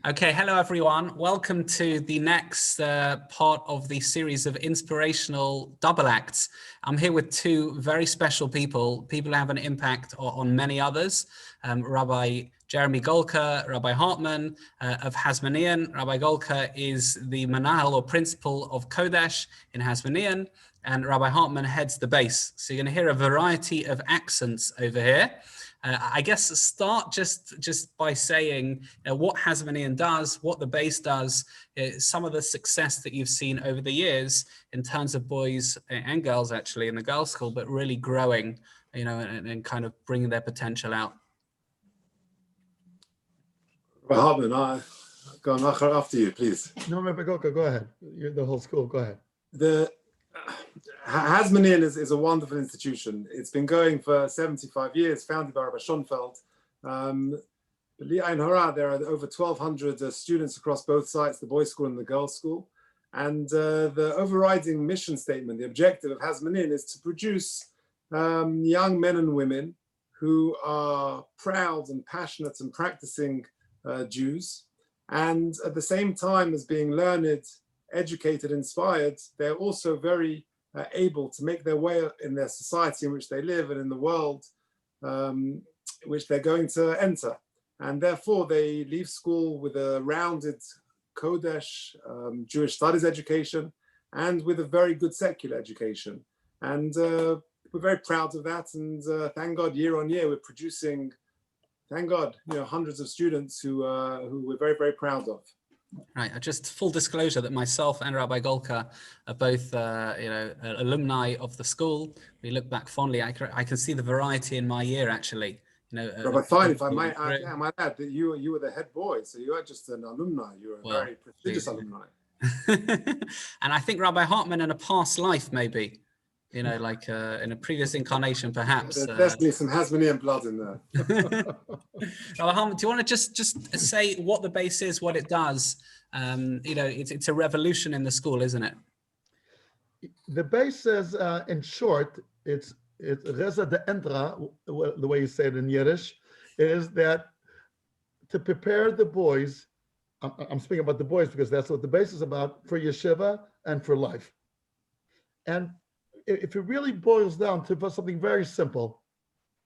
Okay, hello everyone. Welcome to the next part of the series of inspirational double acts. I'm here with two very special people who have an impact on many others. Rabbi Jeremy Golker, Rabbi Hartman of Hasmonean. Rabbi Golker is the manahel or principal of Kodesh in Hasmonean, and Rabbi Hartman heads the base. So you're going to hear a variety of accents over here. I guess start just by saying what Hasmonean does, what the base does, some of the success that you've seen over the years in terms of boys and girls actually in the girls' school, but really growing, and kind of bringing their potential out. Hartman, go on after you, please. No, Rabbi Golker, go ahead. You're the whole school. Go ahead. The Hasmonean is a wonderful institution. It's been going for 75 years, founded by Rabbi Schonfeld. There are over 1,200 students across both sites, the boys' school and the girls' school. And the overriding mission statement, the objective of Hasmonean is to produce young men and women who are proud and passionate and practicing Jews. And at the same time as being learned, educated, inspired, they're also very able to make their way in their society in which they live and in the world which they're going to enter. And therefore they leave school with a rounded Kodesh Jewish studies education and with a very good secular education. And we're very proud of that. And thank God, year on year, we're producing, thank God, hundreds of students who we're very, very proud of. Right. Just full disclosure that myself and Rabbi Golker are both, alumni of the school. We look back fondly. I can see the variety in my year, actually. Rabbi, fine, if I might add that you were the head boy, so you weren't just an alumni. You were a very prestigious alumni. And I think Rabbi Hartman in a past life, maybe. In a previous incarnation, perhaps. There's definitely some Hasmonean blood in there. Rabbi Hartman, do you want to just say what the base is, what it does? It's a revolution in the school, isn't it? The base says, in short, it's Reza de Entra, the way you say it in Yiddish, is that to prepare the boys, I'm speaking about the boys because that's what the base is about, for yeshiva and for life. And if it really boils down to something very simple,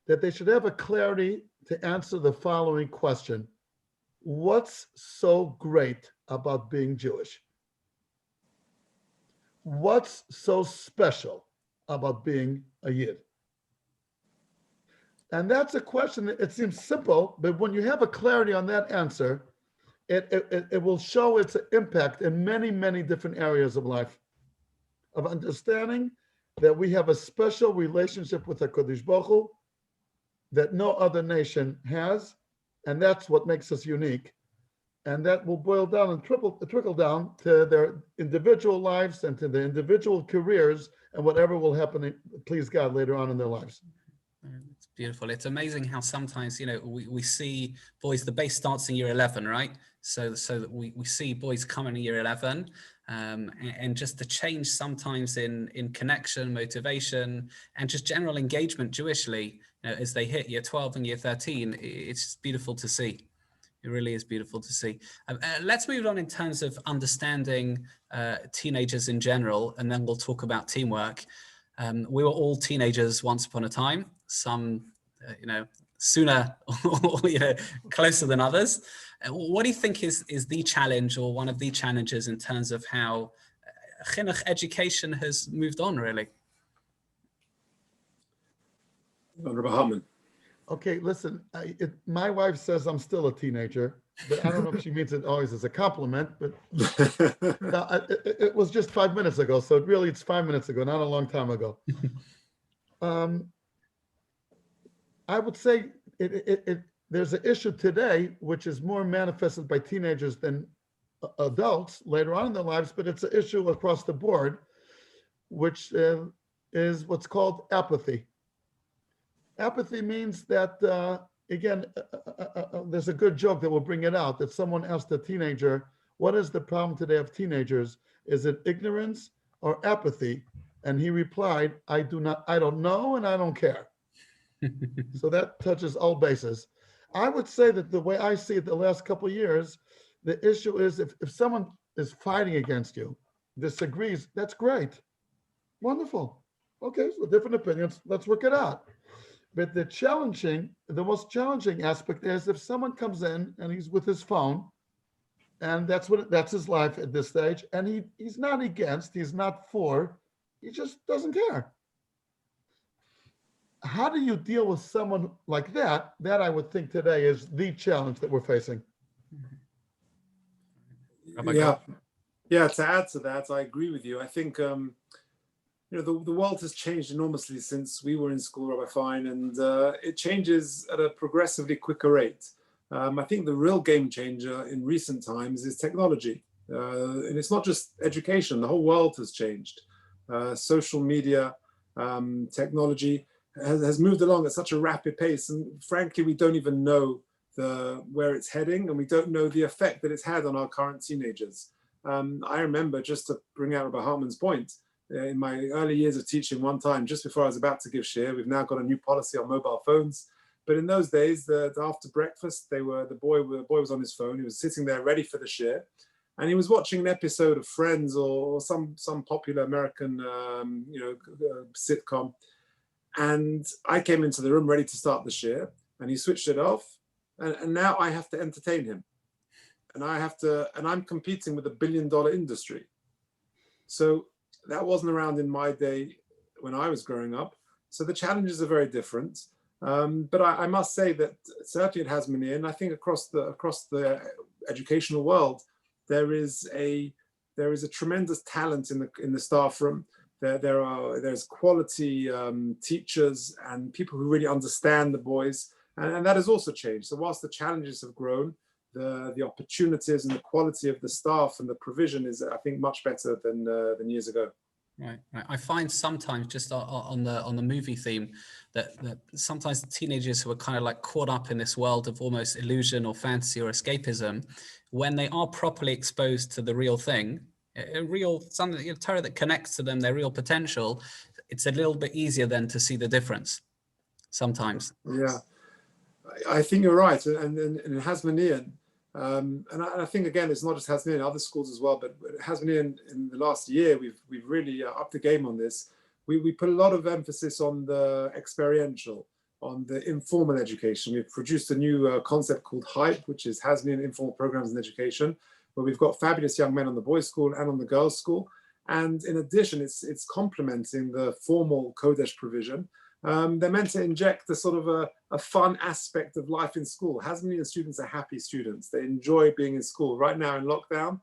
that they should have a clarity to answer the following question: what's so great about being Jewish? What's so special about being a Yid? And that's a question that it seems simple, but when you have a clarity on that answer, it will show its impact in many, many different areas of life, of understanding that we have a special relationship with HaKadosh Baruch Hu that no other nation has, and that's what makes us unique. And that will boil down and trickle down to their individual lives and to their individual careers and whatever will happen, please God, later on in their lives. It's beautiful. It's amazing how sometimes, we see boys, the base starts in year 11, right? So that we see boys come in year 11. And just the change sometimes in connection, motivation, and just general engagement Jewishly, as they hit year 12 and year 13, it's just beautiful to see. It really is beautiful to see. Let's move on in terms of understanding teenagers in general, and then we'll talk about teamwork. We were all teenagers once upon a time, some, sooner or closer than others. What do you think is the challenge or one of the challenges in terms of how chinuch education has moved on, really? Rabbi Hartman. Okay, listen, my wife says I'm still a teenager, but I don't know if she means it always as a compliment, but it was just 5 minutes ago. So it's 5 minutes ago, not a long time ago. I would say there's an issue today, which is more manifested by teenagers than adults later on in their lives, but it's an issue across the board, which is what's called apathy. Apathy means that, there's a good joke that will bring it out, that someone asked a teenager, what is the problem today of teenagers? Is it ignorance or apathy? And he replied, I don't know, and I don't care. So that touches all bases. I would say that the way I see it the last couple of years, The issue is if someone is fighting against you, disagrees, that's great. Wonderful. Okay, so different opinions, let's work it out. But the most challenging aspect is if someone comes in and he's with his phone, and that's his life at this stage, and he's not against, he's not for, he just doesn't care. How do you deal with someone like that? That I would think today is the challenge that we're facing. Yeah. To add to that, I agree with you. I think the world has changed enormously since we were in school, Rabbi Fine, and it changes at a progressively quicker rate. I think the real game changer in recent times is technology, and it's not just education. The whole world has changed. Social media, technology has moved along at such a rapid pace, and frankly, we don't even know where it's heading, and we don't know the effect that it's had on our current teenagers. I remember, just to bring out Rabbi Hartman's point, in my early years of teaching, one time, just before I was about to give shir, we've now got a new policy on mobile phones. But in those days, after breakfast, the boy was on his phone. He was sitting there ready for the shir, and he was watching an episode of Friends or some popular American sitcom. And I came into the room ready to start the shir, and he switched it off. And now I have to entertain him, and I'm competing with $1 billion industry. So that wasn't around in my day when I was growing up. So the challenges are very different. But I must say that certainly at Hasmonean, I think across the educational world, there is a tremendous talent in the staff room. There's quality teachers and people who really understand the boys, and that has also changed. So whilst the challenges have grown, the opportunities and the quality of the staff and the provision is, I think, much better than years ago. Right. I find sometimes, just on the movie theme, that sometimes the teenagers who are kind of like caught up in this world of almost illusion or fantasy or escapism, when they are properly exposed to the real thing, something, Torah that connects to them, their real potential, it's a little bit easier then to see the difference sometimes. Yeah, I think you're right. And in Hasmonean, and I think, again, it's not just Hasmonean, other schools as well, but Hasmonean in the last year, we've really upped the game on this. We put a lot of emphasis on the experiential, on the informal education. We've produced a new concept called HYPE, which is Hasmonean Informal Programs in Education, where we've got fabulous young men on the boys' school and on the girls' school. And in addition, it's complementing the formal Kodesh provision. They're meant to inject a sort of a fun aspect of life in school. Hasmonean students are happy students. They enjoy being in school. Right now in lockdown,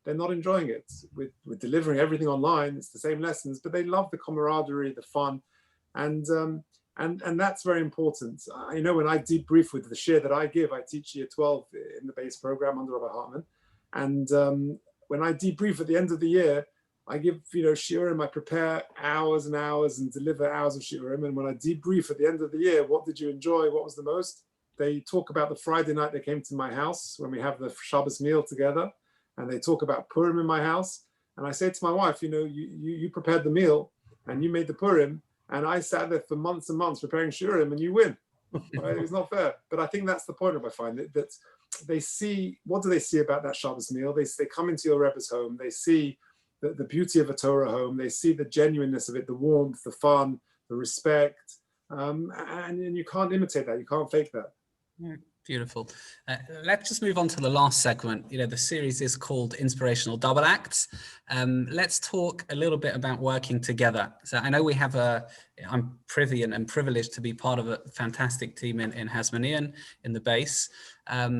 they're not enjoying it. We're delivering everything online. It's the same lessons, but they love the camaraderie, the fun. And that's very important. I know when I debrief with the shir that I give, I teach year 12 in the base program under Rabbi Hartman. And when I debrief at the end of the year, I give, shiurim, I prepare hours and hours and deliver hours of shiurim. And when I debrief at the end of the year, what did you enjoy? What was the most? They talk about the Friday night they came to my house when we have the Shabbos meal together. And they talk about Purim in my house. And I say to my wife, you prepared the meal and you made the Purim. And I sat there for months and months preparing shiurim and you win. Right? It was not fair. But I think that's the point of I find that they see, what do they see about that Shabbos meal? They come into your Rebbe's home. They see the beauty of a Torah home. They see the genuineness of it, the warmth, the fun, the respect, and you can't imitate that. You can't fake that. Yeah, beautiful. Let's just move on to the last segment. The series is called Inspirational Double Acts. Let's talk a little bit about working together. So I know we have I'm privy and privileged to be part of a fantastic team in Hasmonean in the base. A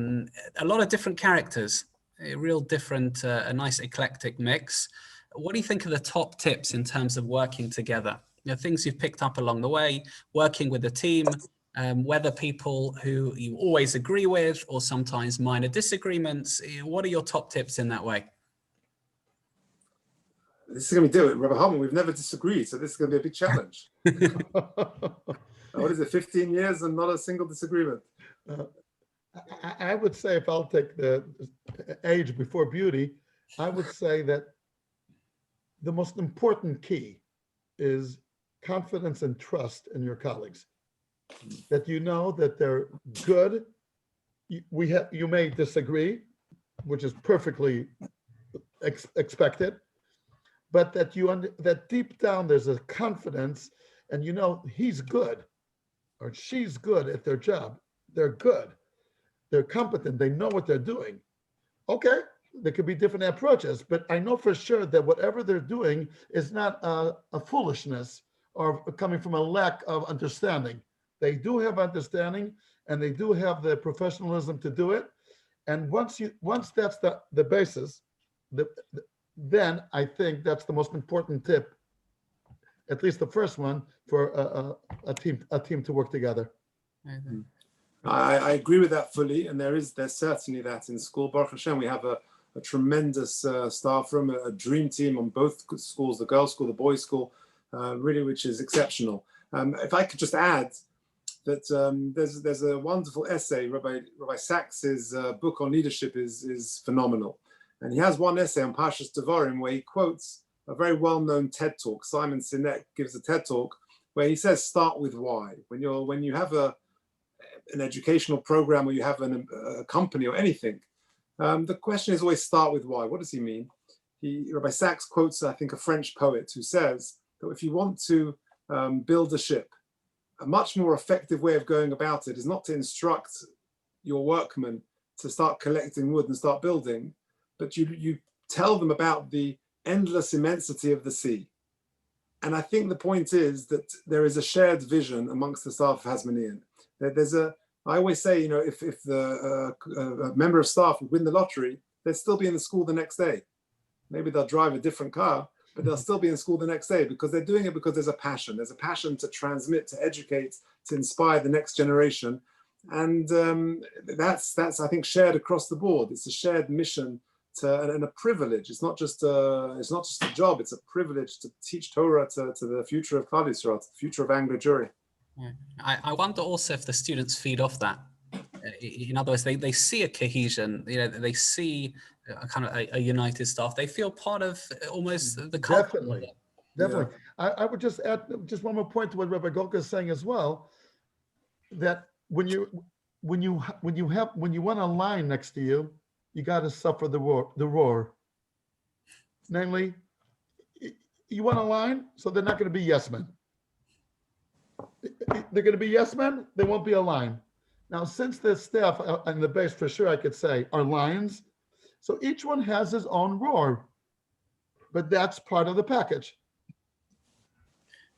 lot of different characters, a real different, a nice eclectic mix. What do you think are the top tips in terms of working together? Things you've picked up along the way, working with a team, whether people who you always agree with or sometimes minor disagreements. What are your top tips in that way? This is going to be different. Rabbi Hartman, we've never disagreed, so this is going to be a big challenge. What is it, 15 years and not a single disagreement? I would say, if I'll take the age before beauty, I would say that the most important key is confidence and trust in your colleagues. That you know that they're good. You may disagree, which is perfectly expected, but that that deep down there's a confidence, and he's good or she's good at their job. They're good. They're competent. They know what they're doing. Okay, there could be different approaches, but I know for sure that whatever they're doing is not a foolishness or coming from a lack of understanding. They do have understanding, and they do have the professionalism to do it. And once that's the basis, then I think that's the most important tip, at least the first one, for a team to work together. Mm-hmm. I agree with that fully, and there's certainly that in school. Baruch Hashem, we have a tremendous staff room, a dream team on both schools, the girls' school, the boys' school, really, which is exceptional. If I could just add that there's a wonderful essay. Rabbi Sacks's book on leadership is phenomenal, and he has one essay on Parshas Devarim where he quotes a very well-known TED talk. Simon Sinek gives a TED talk where he says, "Start with why." When you have an educational program, or you have a company or anything, the question is always start with why. What does he mean? Rabbi Sacks quotes, I think, a French poet who says that if you want to build a ship, a much more effective way of going about it is not to instruct your workmen to start collecting wood and start building, but you tell them about the endless immensity of the sea. And I think the point is that there is a shared vision amongst the staff of Hasmonean. I always say, if a member of staff would win the lottery, they'd still be in the school the next day. Maybe they'll drive a different car, but they'll still be in school the next day because they're doing it because there's a passion. There's a passion to transmit, to educate, to inspire the next generation. And that's I think, shared across the board. It's a shared mission and a privilege. It's not just a job. It's a privilege to teach Torah to the future of Klal Yisrael, to the future of Anglo Jewry. Yeah. I wonder also if the students feed off that. In other words, they see a cohesion. They see a kind of a united staff. They feel part of almost the culture. Definitely. Yeah. I would just add just one more point to what Rabbi Golker is saying as well. That when you want a line next to you, you got to suffer the roar. Namely, you want a line, so they're not going to be yes men. They're going to be yes men. There won't be a line. Now, since the staff and the base, for sure, I could say, are lions, so each one has his own roar, but that's part of the package.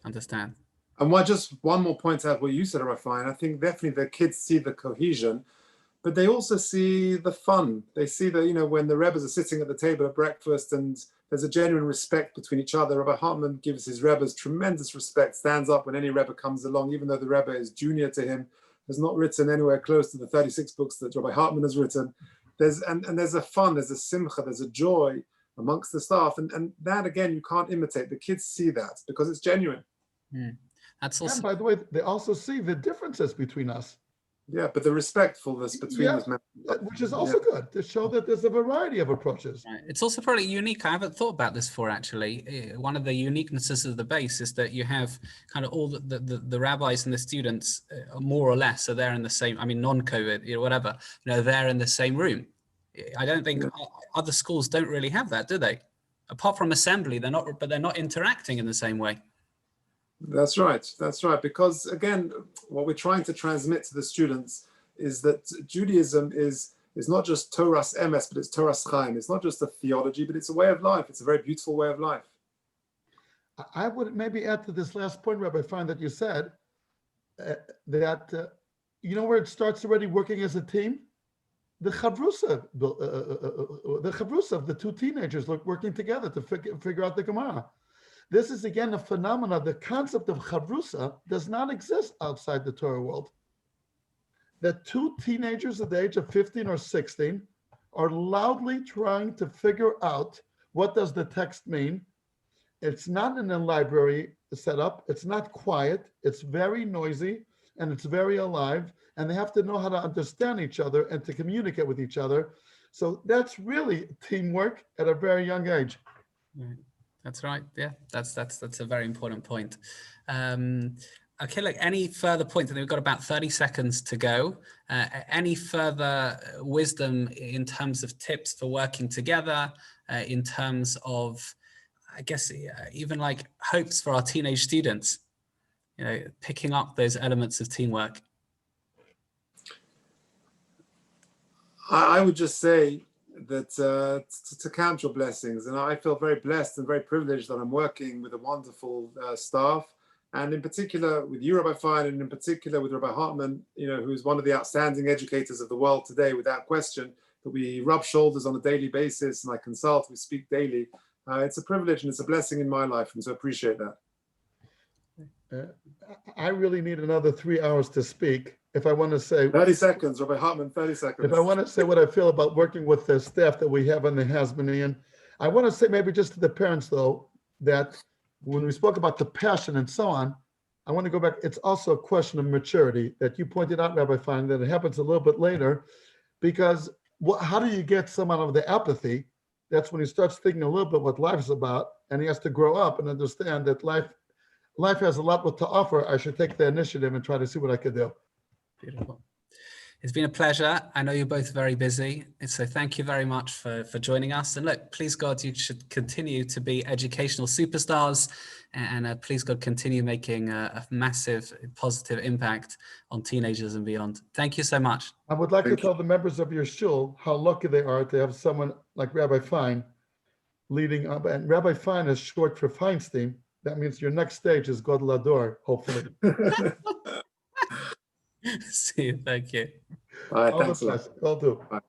Understand. And just one more point out what you said, Rafi, and I think definitely the kids see the cohesion, but they also see the fun. They see that, when the Rebbes are sitting at the table at breakfast and there's a genuine respect between each other. Rabbi Hartman gives his Rebbes tremendous respect, stands up when any Rebbe comes along, even though the Rebbe is junior to him, has not written anywhere close to the 36 books that Rabbi Hartman has written. There's a fun, there's a simcha, there's a joy amongst the staff. And that, again, you can't imitate. The kids see that because it's genuine. Mm. That's also... And by the way, they also see the differences between us. Yeah, but the respectfulness between us, which is also good to show that there's a variety of approaches. Right. It's also probably unique. I haven't thought about this before, actually. One of the uniquenesses of the base is that you have kind of all the rabbis and the students, more or less, are there in the same. I mean, non-COVID, whatever. They're in the same room. I don't think other schools don't really have that, do they? Apart from assembly, they're not interacting in the same way. That's right. Because again, what we're trying to transmit to the students is that Judaism is not just Torah's emes, but it's Torah's chaim. It's not just a theology, but it's a way of life. It's a very beautiful way of life. I would maybe add to this last point, Rabbi, find that you said that where it starts already working as a team, the chavrusa of the two teenagers working together to figure out the Gemara. This is, again, a phenomenon. The concept of chavrusa does not exist outside the Torah world. That two teenagers at the age of 15 or 16 are loudly trying to figure out what does the text mean. It's not in a library setup. It's not quiet. It's very noisy, and it's very alive. And they have to know how to understand each other and to communicate with each other. So that's really teamwork at a very young age. Right. That's right. Yeah, that's a very important point. Okay, look, any further points? I think we've got about 30 seconds to go. Any further wisdom in terms of tips for working together, in terms of, I guess, even like hopes for our teenage students, picking up those elements of teamwork? I would just say that to count your blessings, and I feel very blessed and very privileged that I'm working with a wonderful staff, and in particular with you, Rabbi Fein, and in particular with Rabbi Hartman, who's one of the outstanding educators of the world today, without question. That we rub shoulders on a daily basis, and I consult, we speak daily. It's a privilege and it's a blessing in my life, and so appreciate that. I really need another 3 hours to speak. If I want to say 30 seconds, Rabbi Hartman, 30 seconds. If I want to say what I feel about working with the staff that we have on the Hasmonean, I want to say maybe just to the parents, though, that when we spoke about the passion and so on, I want to go back. It's also a question of maturity that you pointed out, Rabbi Fein, that it happens a little bit later, because how do you get someone out of the apathy? That's when he starts thinking a little bit what life is about, and he has to grow up and understand that life has a lot to offer. I should take the initiative and try to see what I could do. Beautiful. It's been a pleasure. I know you're both very busy, so thank you very much for joining us. And look, please God, you should continue to be educational superstars, and please God, continue making a massive positive impact on teenagers and beyond. Thank you so much. I would like to tell the members of your shul how lucky they are to have someone like Rabbi Fein leading up. And Rabbi Fein is short for Feinstein. That means your next stage is Godel Ador, hopefully. See you. Thank you. All right, thanks a lot. All do. Bye.